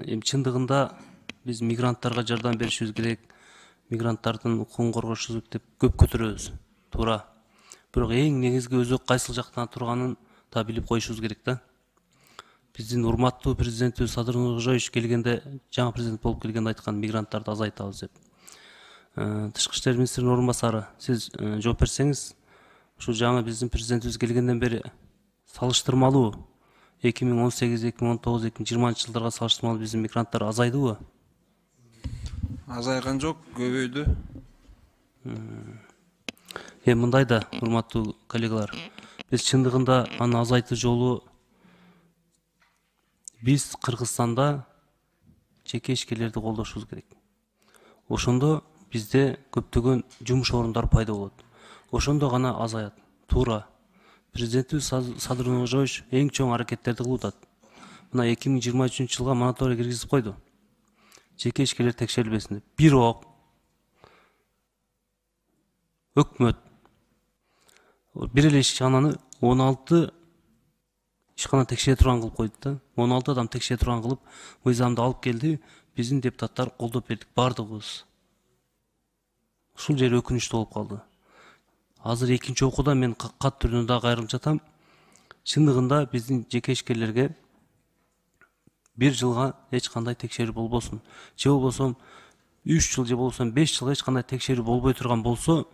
Эми чындыгында биз мигранттарга жардам беришибиз керек, мигранттардын укугун коргошубуз деп көп көтөрөбүз. Туура. Бирок эң негизги өзү кайсыл жактан турганын да билип коюшубуз керек да. Биздин урматтуу президентибиз Садыр Нуркожоевич келгенде, жаңы президент болуп келгенде айткан мигранттарды азайтабыз деп. Тышкы иштер министринин орун басары, сиз жооп берсеңиз, ушу жаңы биздин президентибиз келгенден бери салыштырмалуу 2018, 2019, 2020 жылдарга салыштырмалуу биздин мигранттар азайдыбы? Азайган жок, көбөйдү. Мындай да, урматтуу коллегалар, биз чындыгында аны азайтуу жолу биз Кыргызстанда жеке ишкерлерди колдошубуз керек. Ошондо бизде көптөгөн жумуш орундары пайда болот. Ошондо гана азаят. Туура. Президентибиз Садыр Нуркожоевич эң чоң аракеттерди кылып атат. Мына 2023 жылга мониторинг киргизип койду. Жеке ишкерлер текшерилбесин деп. Бирок өкмөт бир эле ишкананы 16 ишкана текшере турган кылып койду да. 16 адам текшере турган кылып, мыйзамды алып келди. Биздин депутаттар колдоп бердик бардыгыбыз. Ушул жери өкүнүчтүү болуп калды. Азыр экинчи окууда мен кат түрүндө да кайрылып жатам. Чындыгында биздин жеке ишкерлерге бир жылга эч кандай текшерүү болбосун. Же болбосо 3 жыл, же болбосо 5 жылга эч кандай текшерүү болбой турган болсо,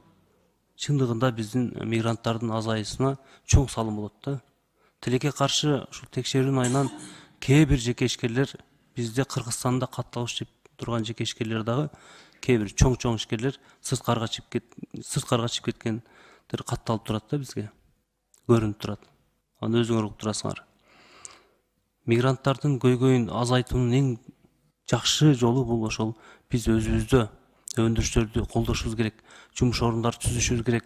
чындыгында биздин мигранттардын азайысына чоң салым болот да. Тилекке каршы ушул текшерүүнүн айынан кээ бир жеке ишкерлер бизде Кыргызстанда катталыш деп турган жеке ишкерлер дагы кээ бир чоң ишкерлер сырткарга чыгып кеткендер катталып турат да бизге. Көрүнүп турат. Аны өзүңөр угуп турасыңар. Мигранттардын көйгөйүн азайтуунун эң жакшы жолу бул ошол биз өзүбүздө өндүрүштөрдү колдошубуз керек, жумуш орундарды түзүшүбүз керек.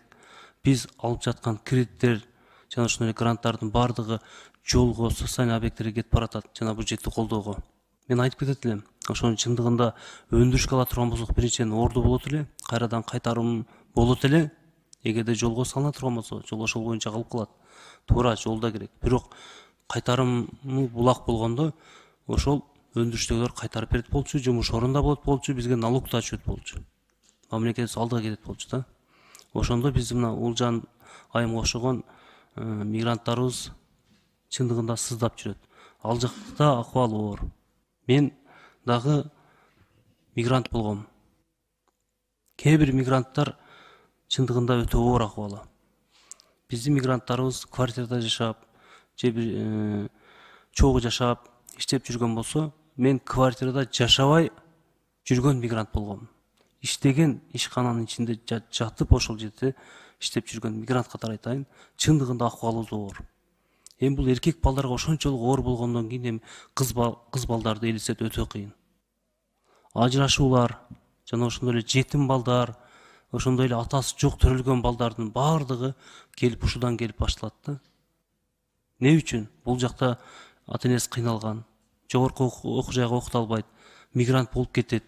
Биз алып жаткан кредиттер жана ошондой гранттардын бардыгы жолго, социалдык объекттерге кетип баратат, жана бюджеттик колдоого. Мен айтып кетет элем, ошонун чындыгында өндүрүшкө ала турган болсок, биринчиден орду болот эле, кайрадан кайтарым болот эле. Эгерде жолго салына турган болсо, жол ошол боюнча калып калат. Туура, жолда керек. Бирок кайтарымы булак болгондо ошол өндүрүштөгүлөр кайтарып берет болчу, жумуш орунда болот болчу, бизге налог да түшөт болчу. Мамлекет алдыга кетет болчу да. Ошондо биз мына Улжан айымга окшогон мигранттарыбыз чындыгында сыздап жүрөт. Ал жакта акыбал оор. Мен дагы мигрант болгом. Кээ бир мигранттар чындыгында өтө оор акыбалы. Биздин мигранттарыбыз квартирада жашап, же бир чогуу жашап, иштеп жүргөн болсо, мен квартирада жашабай жүргөн мигрант болгом. Иштеген ишкананын ичинде жатып ошол жерде иштеп жүргөн мигрант катары айтайын, чындыгында акыбалыбыз оор. Эми бул эркек балдарга ошончолук оор болгондон кийин эми кыз балдарды элестет өтө кыйын. Ажырашуулар жана ошондой эле жетим балдар, ошондой эле атасы жок төрөлгөн балдардын бардыгы келип ушудан келип башталат да. Не үчүн? Бул жакта ата энеси кыйналган, жогорку окуу жайга окута албайт, мигрант болуп кетет.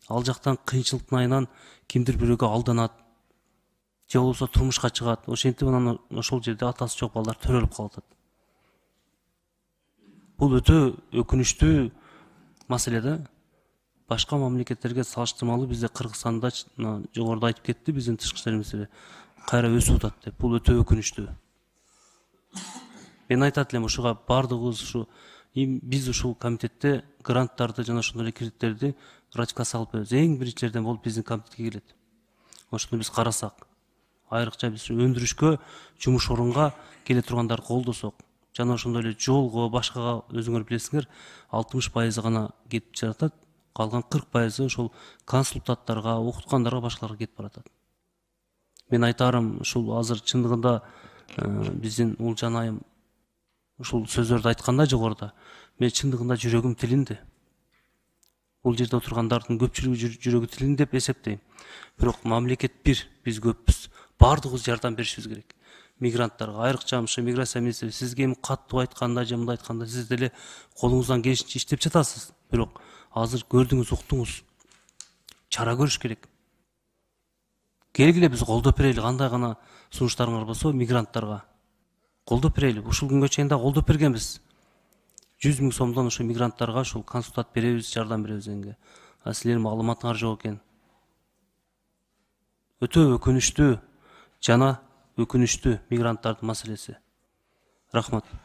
Ал жактан кыйынчылыктын айынан кимдир бирөөгө алданат, же болбосо турмушка чыгат. Ошентип анан ошол жерде атасы жок балдар төрөлүп калып атат. Бул өтө өкүнүчтүү маселе да. Башка мамлекеттерге салыштырмалуу бизде Кыргызстанда жогоруда айтып кетти биздин тышкы иштер министри кайра өсүп атат деп. Бул өтө өкүнүчтүү. Мен айтат элем, ушуга бардыгыбыз ушу биз ушул комитетте гранттарды жана ошондой эле кредиттерди ратификация алып беребиз. Эң биринчилерден болуп биздин комитетке келет. Ошону биз карасак, айрыкча биз өндүрүшкө, жумуш орунга келе тургандарды колдосок, жана ошондой эле жолго, башкага өзүңөр билесиңер, 60% гана кетип жатат. Калган 40% ошол консультанттарга, окуткандарга, башкаларга кетип баратат. Мен айтарым, ушул азыр чындыгында биздин Улжан айым ушул сөздөрдү айтканда жогоруда, мен чындыгында жүрөгүм тилинди. Бул жерде отургандардын көпчүлүгү жүрөгү тилинди деп эсептейм. Бирок мамлекет бир, биз көппүз. Бардыгыбыз жардам беришибиз керек. Мигранттарга, айрыкча ушу миграция министри сизге эми каттуу айтканда, же мындай айтканда сиз деле колуңуздан келишинче иштеп жатасыз. Бирок азыр көрдүңүз, уктуңуз. Чара көрүш керек. Келгиле биз колдоп берели, кандай гана сунуштарыңар болсо мигранттарга. Колдоп берели. Ушул күнгө чейин да колдоп бергенбиз. 100 000 сомдон ошо мигранттарга ушул консультат беребиз, жардам беребиз дегенге. А силердин маалыматыңар жок экен. Өтө өкүнүчтүү жана өкүнүчтүү мигранттардын маселеси. Рахмат.